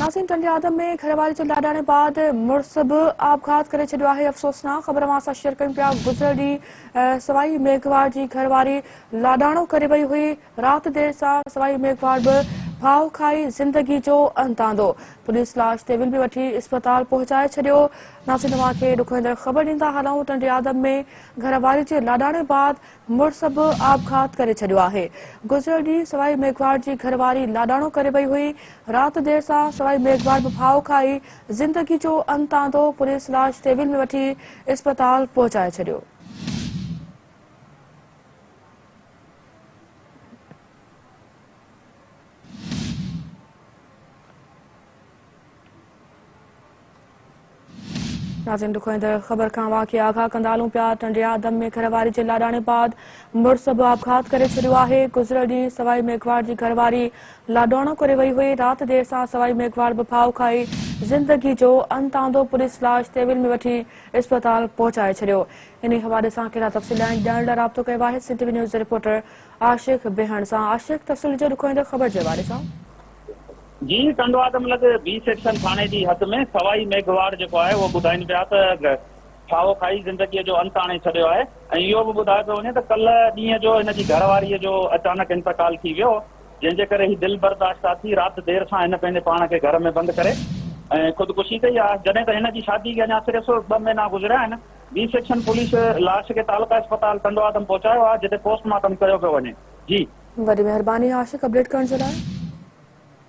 नाज़रीन, टंडे आदम में घरवारी जे लाॾाणे बाद मुड़ुस बि आपघात करे छॾियो आहे। अफ़सोसनाक ख़बर मां असां शेयर कयूं पिया। गुज़िरियल ॾींहुं सवाई मेघवार जी घरवारी लाॾाणो करे वई हुई। राति देर सां सवाई मेघवार बि भाउ खाई ज़िंदगी जो अंत आंदो। पुलिस लाश ते विल में वठी अस्पताल पहुचाए छॾियो। नाज़रीन, तव्हांखे ॾुखोईंदड़ ख़बर ॾींदा हलूं। टंडे आदम में घरवारी जे लाॾाणे बाद मुड़ुस बि आपघात करे छॾियो आहे। गुज़िरियल ॾींहुं सवाई मेघवार जी घरवारी लाॾाणो करे वई हुई। राति देर सां सवाई मेघवार बि भाउ खाई ज़िंदगी जो अंत आंदो। पुलिस लाश ते विल में वठी अस्पताल पहुचाए छॾियो। नाज़रीन, ॾुखोईंदड़ ख़बर खां वाक़ई आगाह कंदा हलूं पिया। टंडे आदम में घरवारी जे लाॾाणे बाद मुड़ुस बि आपघात करे छॾियो आहे। गुज़िरियल ॾींहुं सवाई मेघवार जी घरवारी लाॾाणो करे वई हुई। राति देर सां सवाई मेघवार बि भाउ खाई ज़िंदगी जो अंत आंदो। पुलिस लाश ते विल में वठी अस्पताल पहुचाए छॾियो। इन हवाले सां कहिड़ा तफ़सील ॾियण लाइ राब्तो कयो आहे सिंध टीवी न्यूज़ रिपोर्टर आशिक़ बेहण सां। आशिक़, तफ़सील जो ॾुखोईंदड़ ख़बर जे हवाले सां। जी, टंडो आदम लॻ बी सेक्शन थाने जी हद में सवाई मेघवार जेको आहे उहो ॿुधाइनि पिया त भाउ खाई ज़िंदगीअ जो अंत आणे छॾियो आहे। ऐं इहो बि ॿुधायो पियो वञे त कल्ह ॾींहं जो हिन जी घरवारीअ जो अचानक इंतकाल थी वियो, जंहिंजे करे ही दिलि बर्दाश्त थी राति देर सां हिन पंहिंजे पाण खे घर में बंदि करे ऐं ख़ुदकुशी कई आहे। जॾहिं त हिन जी शादी खे अञा सिर्फ़ 2 महीना गुज़रिया आहिनि। बी सेक्शन पुलिस लाश खे तालुका अस्पताल टंडो आदम पहुचायो आहे, जिते पोस्टमार्टम कयो पियो वञे। जी, वॾी महिरबानी आशिक़ अपडेट करण जे लाइ।